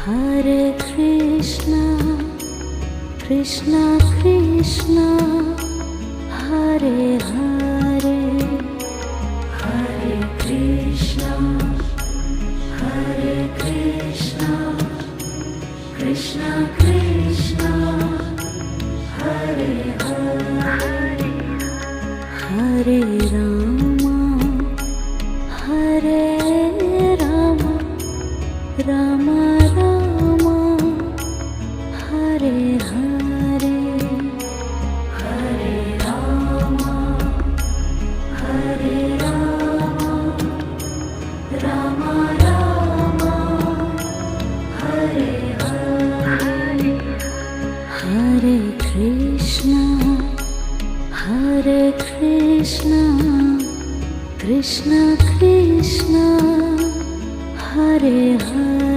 Hare Krishna, Krishna Krishna, Hare Hare, Hare Krishna, Hare Krishna, Krishna Krishna, Hare Hare, Hare Rama, Hare Rama, Rama Rama, Hare Hare, Hare Rama, Hare Rama, Rama Rama, Hare Hare, Hare Krishna, Hare Krishna, Krishna Krishna, Hare Hare.